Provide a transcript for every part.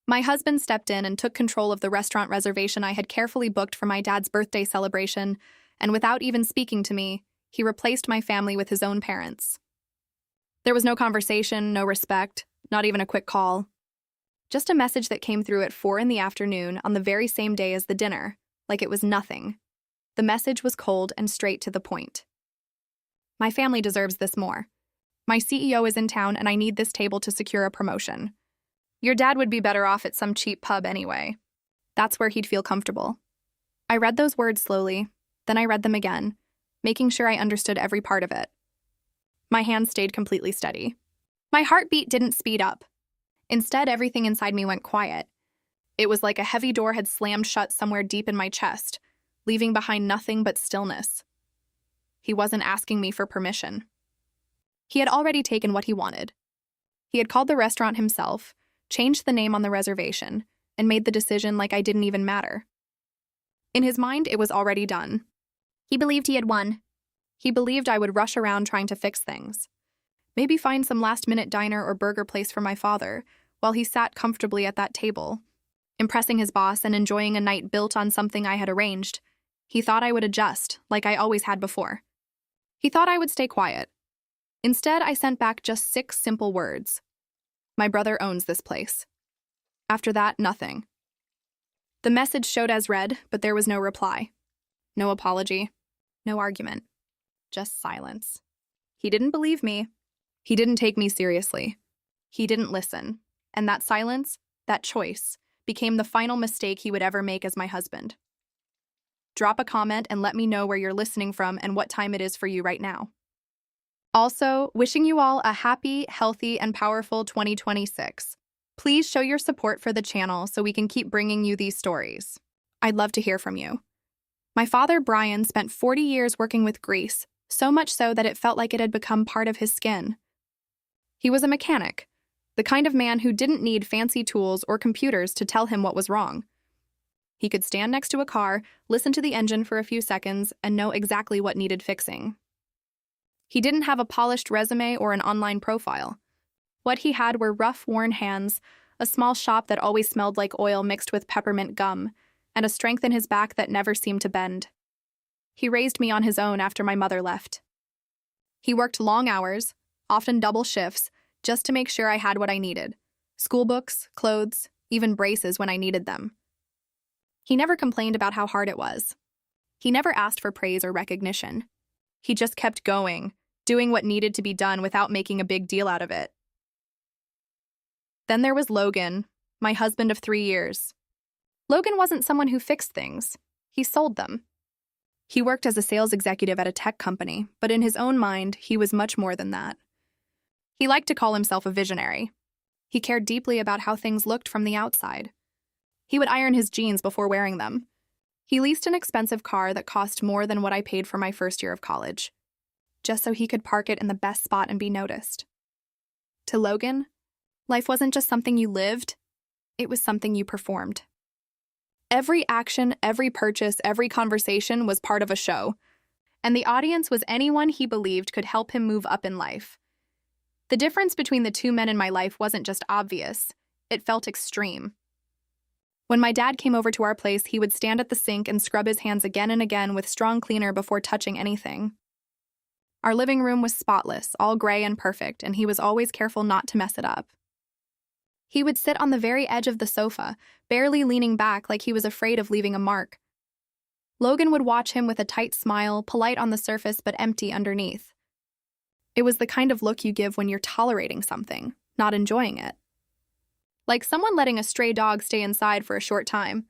My husband stepped in and took control of the restaurant reservation I had carefully booked for my dad's birthday celebration, and without even speaking to me, he replaced my family with his own parents. There was no conversation, no respect, not even a quick call. Just a message that came through at 4 in the afternoon on the very same day as the dinner, like it was nothing. The message was cold and straight to the point. My family deserves this more. My CEO is in town and I need this table to secure a promotion. Your dad would be better off at some cheap pub anyway. That's where he'd feel comfortable. I read those words slowly, then I read them again, making sure I understood every part of it. My hands stayed completely steady. My heartbeat didn't speed up. Instead, everything inside me went quiet. It was like a heavy door had slammed shut somewhere deep in my chest, leaving behind nothing but stillness. He wasn't asking me for permission. He had already taken what he wanted. He had called the restaurant himself, changed the name on the reservation, and made the decision like I didn't even matter. In his mind, it was already done. He believed he had won. He believed I would rush around trying to fix things. Maybe find some last-minute diner or burger place for my father, while he sat comfortably at that table, impressing his boss and enjoying a night built on something I had arranged. He thought I would adjust, like I always had before. He thought I would stay quiet. Instead, I sent back just 6 simple words. My brother owns this place. After that, nothing. The message showed as read, but there was no reply. No apology. No argument. Just silence. He didn't believe me. He didn't take me seriously. He didn't listen. And that silence, that choice, became the final mistake he would ever make as my husband. Drop a comment and let me know where you're listening from and what time it is for you right now. Also, wishing you all a happy, healthy, and powerful 2026. Please show your support for the channel so we can keep bringing you these stories. I'd love to hear from you. My father, Brian, spent 40 years working with grease, so much so that it felt like it had become part of his skin. He was a mechanic, the kind of man who didn't need fancy tools or computers to tell him what was wrong. He could stand next to a car, listen to the engine for a few seconds, and know exactly what needed fixing. He didn't have a polished resume or an online profile. What he had were rough, worn hands, a small shop that always smelled like oil mixed with peppermint gum, and a strength in his back that never seemed to bend. He raised me on his own after my mother left. He worked long hours, often double shifts, just to make sure I had what I needed. School books, clothes, even braces when I needed them. He never complained about how hard it was. He never asked for praise or recognition. He just kept going, doing what needed to be done without making a big deal out of it. Then there was Logan, my husband of 3 years. Logan wasn't someone who fixed things. He sold them. He worked as a sales executive at a tech company, but in his own mind, he was much more than that. He liked to call himself a visionary. He cared deeply about how things looked from the outside. He would iron his jeans before wearing them. He leased an expensive car that cost more than what I paid for my first year of college, just so he could park it in the best spot and be noticed. To Logan, life wasn't just something you lived, it was something you performed. Every action, every purchase, every conversation was part of a show, and the audience was anyone he believed could help him move up in life. The difference between the 2 men in my life wasn't just obvious, it felt extreme. When my dad came over to our place, he would stand at the sink and scrub his hands again and again with strong cleaner before touching anything. Our living room was spotless, all gray and perfect, and he was always careful not to mess it up. He would sit on the very edge of the sofa, barely leaning back like he was afraid of leaving a mark. Logan would watch him with a tight smile, polite on the surface but empty underneath. It was the kind of look you give when you're tolerating something, not enjoying it. Like someone letting a stray dog stay inside for a short time.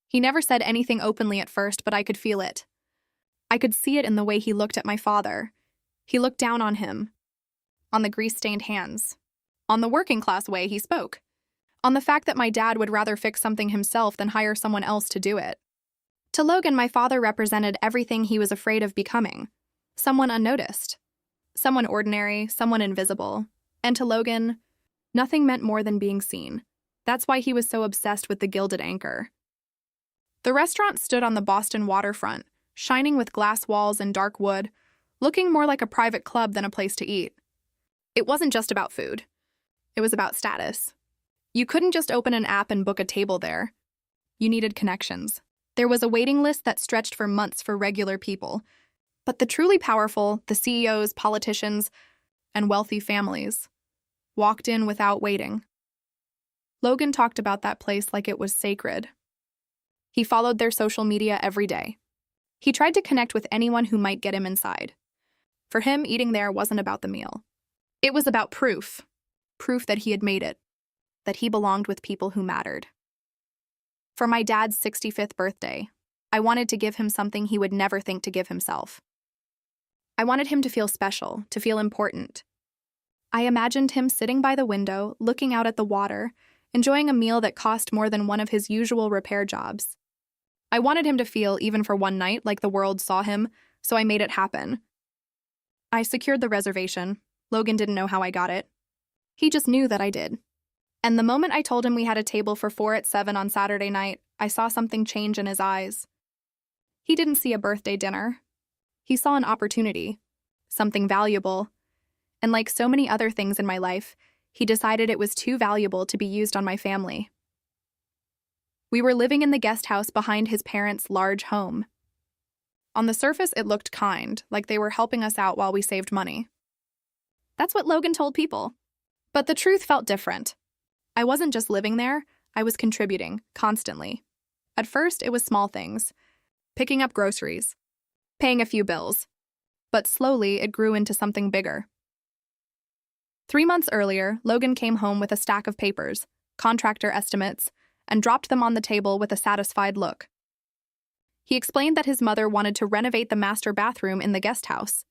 He never said anything openly at first, but I could feel it. I could see it in the way he looked at my father. He looked down on him, on the grease-stained hands, on the working-class way he spoke, on the fact that my dad would rather fix something himself than hire someone else to do it. To Logan, my father represented everything he was afraid of becoming. Someone unnoticed, someone ordinary, someone invisible. And to Logan, nothing meant more than being seen. That's why he was so obsessed with the gilded anchor. The restaurant stood on the Boston waterfront, shining with glass walls and dark wood, looking more like a private club than a place to eat. It wasn't just about food. It was about status. You couldn't just open an app and book a table there. You needed connections. There was a waiting list that stretched for months for regular people. But the truly powerful, the CEOs, politicians, and wealthy families, walked in without waiting. Logan talked about that place like it was sacred. He followed their social media every day. He tried to connect with anyone who might get him inside. For him, eating there wasn't about the meal. It was about proof that he had made it, that he belonged with people who mattered. For my dad's 65th birthday, I wanted to give him something he would never think to give himself. I wanted him to feel special, to feel important. I imagined him sitting by the window, looking out at the water, enjoying a meal that cost more than one of his usual repair jobs. I wanted him to feel, even for one night, like the world saw him, so I made it happen. I secured the reservation. Logan didn't know how I got it. He just knew that I did. And the moment I told him we had a table for 4 at 7 on Saturday night, I saw something change in his eyes. He didn't see a birthday dinner. He saw an opportunity, something valuable. And like so many other things in my life, he decided it was too valuable to be used on my family. We were living in the guest house behind his parents' large home. On the surface, it looked kind, like they were helping us out while we saved money. That's what Logan told people. But the truth felt different. I wasn't just living there, I was contributing, constantly. At first, it was small things. Picking up groceries. Paying a few bills. But slowly, it grew into something bigger. 3 months earlier, Logan came home with a stack of papers, contractor estimates, and dropped them on the table with a satisfied look. He explained that his mother wanted to renovate the master bathroom in the guest house.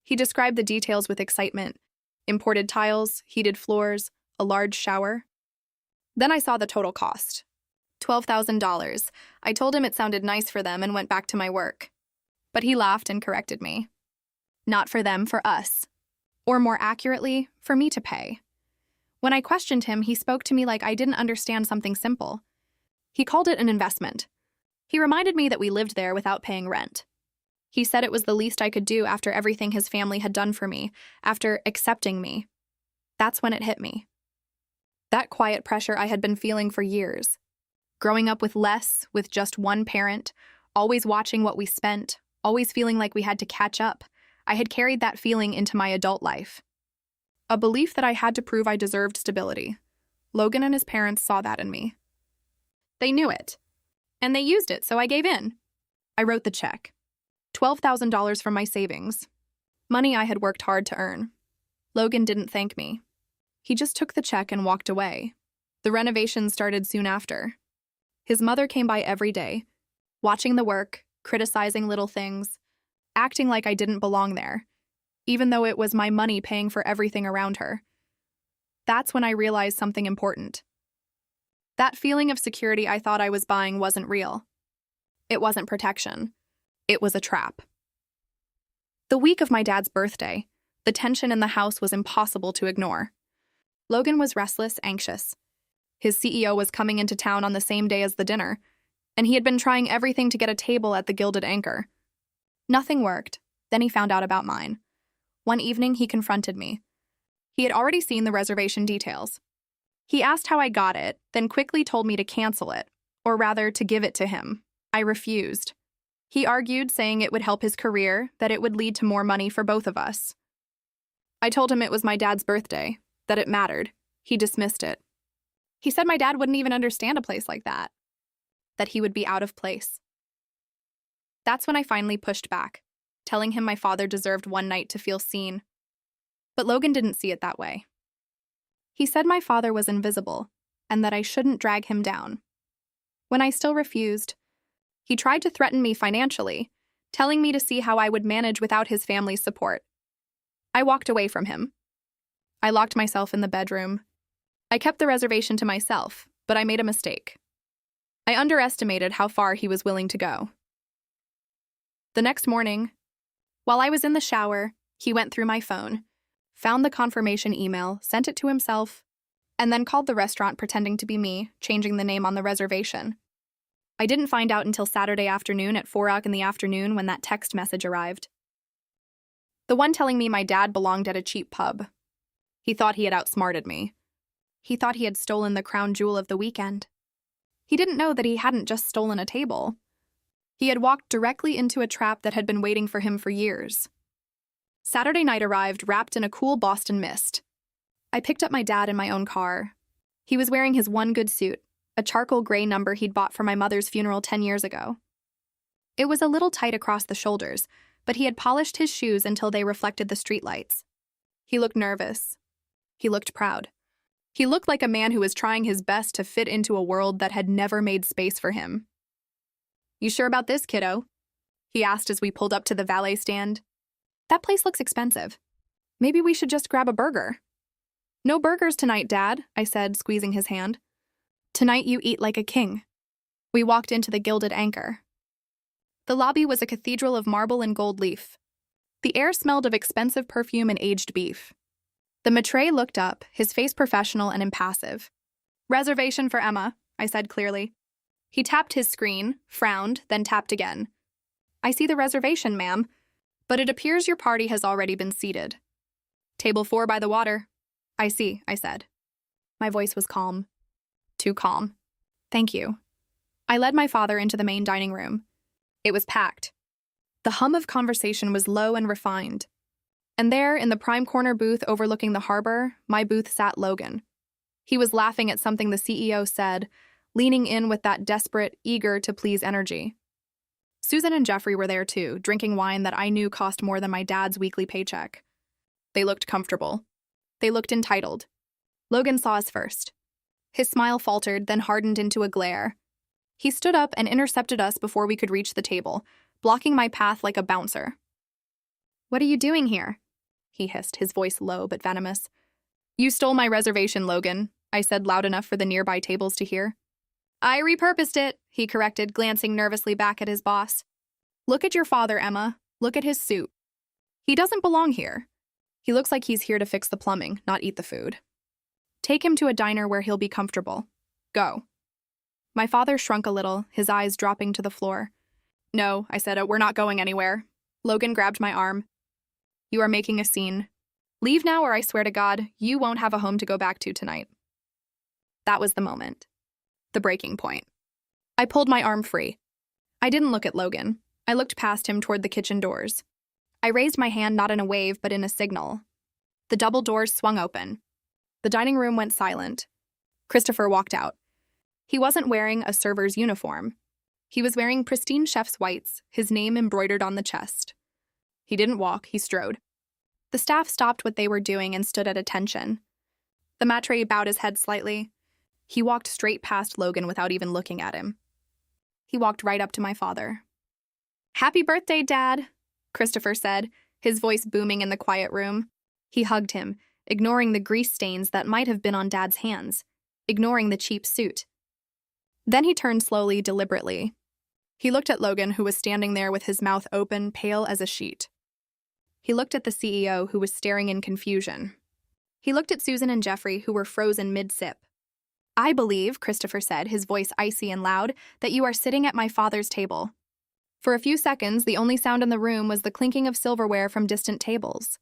He described the details with excitement: imported tiles, heated floors, a large shower. Then I saw the total cost. $12,000. I told him it sounded nice for them and went back to my work. But he laughed and corrected me. Not for them, for us. Or more accurately, for me to pay. When I questioned him, he spoke to me like I didn't understand something simple. He called it an investment. He reminded me that we lived there without paying rent. He said it was the least I could do after everything his family had done for me, after accepting me. That's when it hit me. That quiet pressure I had been feeling for years. Growing up with less, with just one parent, always watching what we spent, always feeling like we had to catch up, I had carried that feeling into my adult life. A belief that I had to prove I deserved stability. Logan and his parents saw that in me. They knew it. And they used it, so I gave in. I wrote the check. $12,000 from my savings. Money I had worked hard to earn. Logan didn't thank me. He just took the check and walked away. The renovation started soon after. His mother came by every day, watching the work, criticizing little things, acting like I didn't belong there, even though it was my money paying for everything around her. That's when I realized something important. That feeling of security I thought I was buying wasn't real. It wasn't protection. It was a trap. The week of my dad's birthday, the tension in the house was impossible to ignore. Logan was restless, anxious. His CEO was coming into town on the same day as the dinner, and he had been trying everything to get a table at the Gilded Anchor. Nothing worked. Then he found out about mine. One evening, he confronted me. He had already seen the reservation details. He asked how I got it, then quickly told me to cancel it, or rather, to give it to him. I refused. He argued, saying it would help his career, that it would lead to more money for both of us. I told him it was my dad's birthday, that it mattered. He dismissed it. He said my dad wouldn't even understand a place like that he would be out of place. That's when I finally pushed back, telling him my father deserved one night to feel seen. But Logan didn't see it that way. He said my father was invisible, and that I shouldn't drag him down. When I still refused, he tried to threaten me financially, telling me to see how I would manage without his family's support. I walked away from him. I locked myself in the bedroom. I kept the reservation to myself, but I made a mistake. I underestimated how far he was willing to go. The next morning, while I was in the shower, he went through my phone, found the confirmation email, sent it to himself, and then called the restaurant pretending to be me, changing the name on the reservation. I didn't find out until Saturday afternoon at 4 o'clock in the afternoon when that text message arrived. The one telling me my dad belonged at a cheap pub. He thought he had outsmarted me. He thought he had stolen the crown jewel of the weekend. He didn't know that he hadn't just stolen a table. He had walked directly into a trap that had been waiting for him for years. Saturday night arrived wrapped in a cool Boston mist. I picked up my dad in my own car. He was wearing his one good suit, a charcoal gray number he'd bought for my mother's funeral 10 years ago. It was a little tight across the shoulders, but he had polished his shoes until they reflected the streetlights. He looked nervous. He looked proud. He looked like a man who was trying his best to fit into a world that had never made space for him. "You sure about this, kiddo?" he asked as we pulled up to the valet stand. "That place looks expensive. Maybe we should just grab a burger." "No burgers tonight, Dad," I said, squeezing his hand. "Tonight you eat like a king." We walked into the Gilded Anchor. The lobby was a cathedral of marble and gold leaf. The air smelled of expensive perfume and aged beef. The maître looked up, his face professional and impassive. "Reservation for Emma," I said clearly. He tapped his screen, frowned, then tapped again. "I see the reservation, ma'am, but it appears your party has already been seated." "Table 4 by the water." "I see," I said. My voice was calm. Too calm. "Thank you." I led my father into the main dining room. It was packed. The hum of conversation was low and refined. And there, in the prime corner booth overlooking the harbor, my booth sat Logan. He was laughing at something the CEO said, leaning in with that desperate, eager-to-please energy. Susan and Jeffrey were there too, drinking wine that I knew cost more than my dad's weekly paycheck. They looked comfortable. They looked entitled. Logan saw us first. His smile faltered, then hardened into a glare. He stood up and intercepted us before we could reach the table, blocking my path like a bouncer. "What are you doing here?" he hissed, his voice low but venomous. "You stole my reservation, Logan," I said loud enough for the nearby tables to hear. "I repurposed it," he corrected, glancing nervously back at his boss. "Look at your father, Emma. Look at his suit. He doesn't belong here. He looks like he's here to fix the plumbing, not eat the food. Take him to a diner where he'll be comfortable. Go." My father shrunk a little, his eyes dropping to the floor. "No," I said, "we're not going anywhere." Logan grabbed my arm. "You are making a scene. Leave now or I swear to God, you won't have a home to go back to tonight." That was the moment. The breaking point. I pulled my arm free. I didn't look at Logan. I looked past him toward the kitchen doors. I raised my hand not in a wave but in a signal. The double doors swung open. The dining room went silent. Christopher walked out. He wasn't wearing a server's uniform. He was wearing pristine chef's whites, his name embroidered on the chest. He didn't walk, he strode. The staff stopped what they were doing and stood at attention. The maître bowed his head slightly. He walked straight past Logan without even looking at him. He walked right up to my father. "Happy birthday, Dad," Christopher said, his voice booming in the quiet room. He hugged him, ignoring the grease stains that might have been on Dad's hands, ignoring the cheap suit. Then he turned slowly, deliberately. He looked at Logan, who was standing there with his mouth open, pale as a sheet. He looked at the CEO, who was staring in confusion. He looked at Susan and Jeffrey, who were frozen mid-sip. "I believe," Christopher said, his voice icy and loud, "that you are sitting at my father's table." For a few seconds, the only sound in the room was the clinking of silverware from distant tables.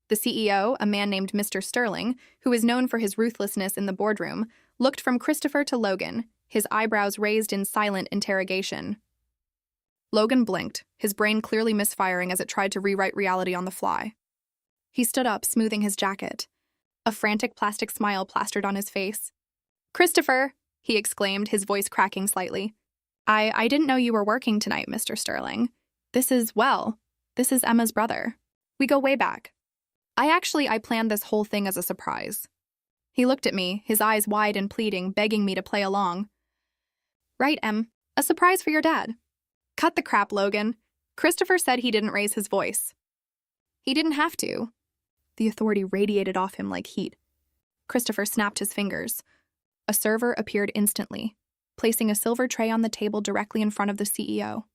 The CEO, a man named Mr. Sterling, who is known for his ruthlessness in the boardroom, looked from Christopher to Logan, his eyebrows raised in silent interrogation. Logan blinked, his brain clearly misfiring as it tried to rewrite reality on the fly. He stood up, smoothing his jacket. A frantic plastic smile plastered on his face. "Christopher," he exclaimed, his voice cracking slightly. I didn't know you were working tonight, Mr. Sterling. This is Emma's brother. We go way back. I planned this whole thing as a surprise." He looked at me, his eyes wide and pleading, begging me to play along. "Right, Em. A surprise for your dad." "Cut the crap, Logan." Christopher said he didn't raise his voice. He didn't have to. The authority radiated off him like heat. Christopher snapped his fingers. A server appeared instantly, placing a silver tray on the table directly in front of the CEO.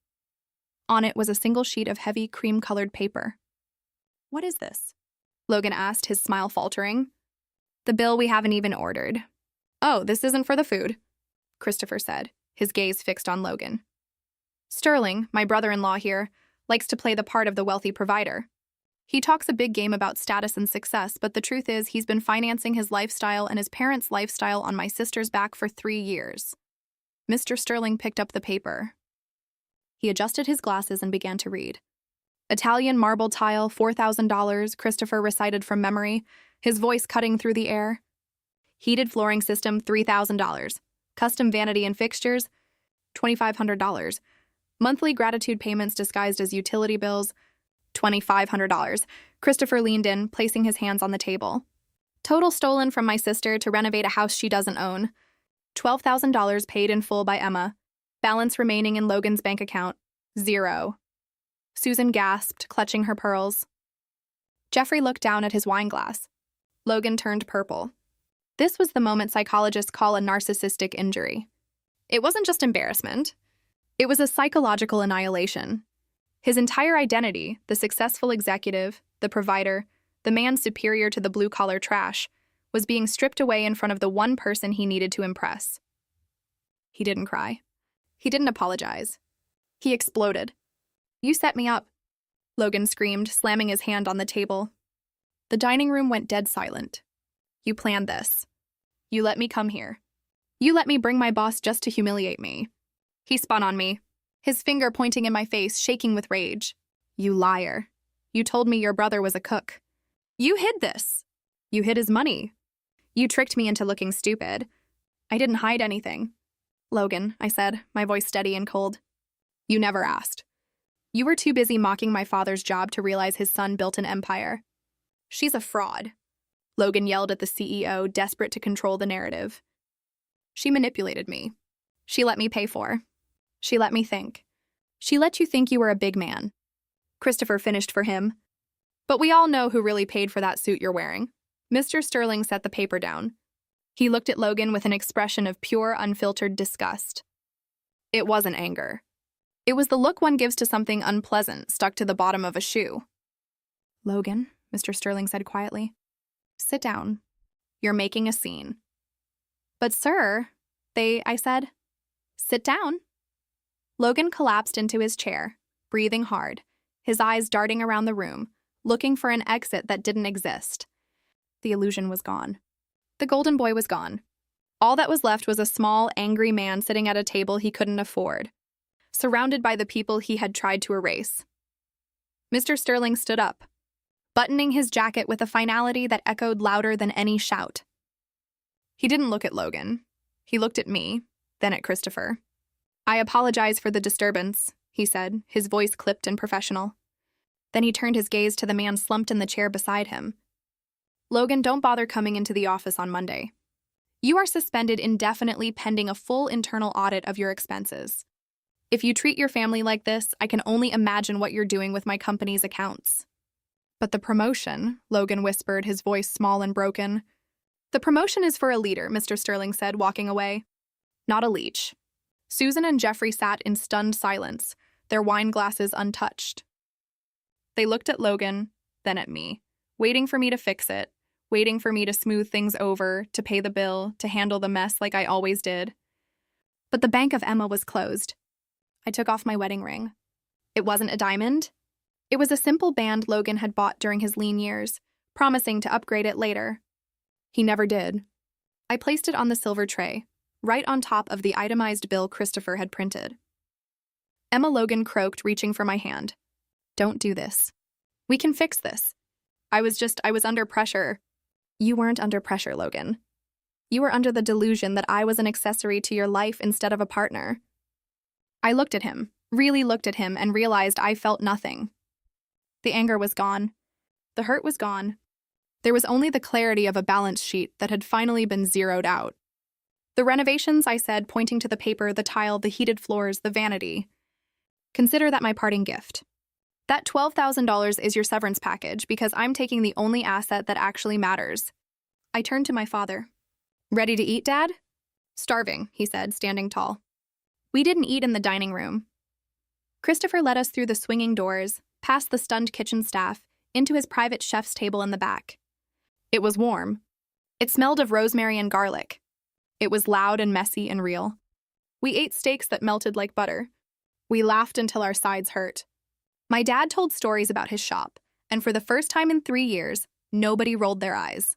On it was a single sheet of heavy, cream-colored paper. "What is this?" Logan asked, his smile faltering. "The bill we haven't even ordered." "Oh, this isn't for the food," Christopher said, his gaze fixed on Logan. "Sterling, my brother-in-law here, likes to play the part of the wealthy provider. He talks a big game about status and success, but the truth is he's been financing his lifestyle and his parents' lifestyle on my sister's back for 3 years. Mr. Sterling picked up the paper. He adjusted his glasses and began to read. Italian marble tile, $4,000, Christopher recited from memory, his voice cutting through the air. Heated flooring system, $3,000. Custom vanity and fixtures, $2,500. Monthly gratitude payments disguised as utility bills, $2,500. Christopher leaned in, placing his hands on the table. Total stolen from my sister to renovate a house she doesn't own. $12,000 paid in full by Emma. Balance remaining in Logan's bank account, 0. Susan gasped, clutching her pearls. Jeffrey looked down at his wine glass. Logan turned purple. This was the moment psychologists call a narcissistic injury. It wasn't just embarrassment. It was a psychological annihilation. His entire identity, the successful executive, the provider, the man superior to the blue-collar trash, was being stripped away in front of the one person he needed to impress. He didn't cry. He didn't apologize. He exploded. "You set me up," Logan screamed, slamming his hand on the table. The dining room went dead silent. "You planned this. You let me come here. You let me bring my boss just to humiliate me." He spun on me, his finger pointing in my face, shaking with rage. "You liar. You told me your brother was a cook. You hid this. You hid his money. You tricked me into looking stupid. I didn't hide anything." "Logan," I said, my voice steady and cold. "You never asked. You were too busy mocking my father's job to realize his son built an empire." "She's a fraud," Logan yelled at the CEO, desperate to control the narrative. "She manipulated me. She let me pay for. She let me think. She let you think you were a big man." Christopher finished for him. "But we all know who really paid for that suit you're wearing." Mr. Sterling set the paper down. He looked at Logan with an expression of pure, unfiltered disgust. It wasn't anger. It was the look one gives to something unpleasant stuck to the bottom of a shoe. "Logan," Mr. Sterling said quietly, "sit down. You're making a scene." "But sir," I said. "Sit down." Logan collapsed into his chair, breathing hard, his eyes darting around the room, looking for an exit that didn't exist. The illusion was gone. The golden boy was gone. All that was left was a small, angry man sitting at a table he couldn't afford, surrounded by the people he had tried to erase. Mr. Sterling stood up, buttoning his jacket with a finality that echoed louder than any shout. He didn't look at Logan. He looked at me, then at Christopher. "I apologize for the disturbance," he said, his voice clipped and professional. Then he turned his gaze to the man slumped in the chair beside him. "Logan, don't bother coming into the office on Monday. You are suspended indefinitely pending a full internal audit of your expenses. If you treat your family like this, I can only imagine what you're doing with my company's accounts." "But the promotion," Logan whispered, his voice small and broken. "The promotion is for a leader," Mr. Sterling said, walking away. "Not a leech." Susan and Jeffrey sat in stunned silence, their wine glasses untouched. They looked at Logan, then at me, waiting for me to fix it, waiting for me to smooth things over, to pay the bill, to handle the mess like I always did. But the bank of Emma was closed. I took off my wedding ring. It wasn't a diamond. It was a simple band Logan had bought during his lean years, promising to upgrade it later. He never did. I placed it on the silver tray, right on top of the itemized bill Christopher had printed. Emma, Logan croaked, reaching for my hand. "Don't do this. We can fix this. I was under pressure." "You weren't under pressure, Logan. You were under the delusion that I was an accessory to your life instead of a partner." I looked at him, really looked at him, and realized I felt nothing. The anger was gone. The hurt was gone. There was only the clarity of a balance sheet that had finally been zeroed out. "The renovations," I said, pointing to the paper, the tile, the heated floors, the vanity. "Consider that my parting gift. That $12,000 is your severance package because I'm taking the only asset that actually matters." I turned to my father. "Ready to eat, Dad?" "Starving," he said, standing tall. We didn't eat in the dining room. Christopher led us through the swinging doors, past the stunned kitchen staff, into his private chef's table in the back. It was warm. It smelled of rosemary and garlic. It was loud and messy and real. We ate steaks that melted like butter. We laughed until our sides hurt. My dad told stories about his shop, and for the first time in 3 years, nobody rolled their eyes.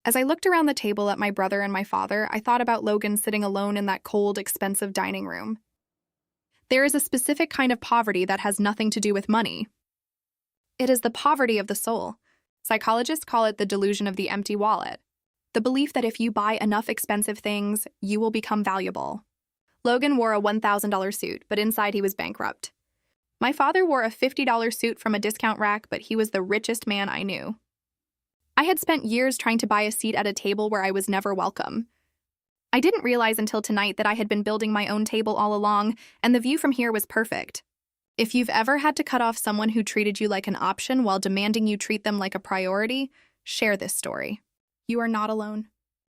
As I looked around the table at my brother and my father, I thought about Logan sitting alone in that cold, expensive dining room. There is a specific kind of poverty that has nothing to do with money. It is the poverty of the soul. Psychologists call it the delusion of the empty wallet. The belief that if you buy enough expensive things, you will become valuable. Logan wore a $1,000 suit, but inside he was bankrupt. My father wore a $50 suit from a discount rack, but he was the richest man I knew. I had spent years trying to buy a seat at a table where I was never welcome. I didn't realize until tonight that I had been building my own table all along, and the view from here was perfect. If you've ever had to cut off someone who treated you like an option while demanding you treat them like a priority, share this story. You are not alone.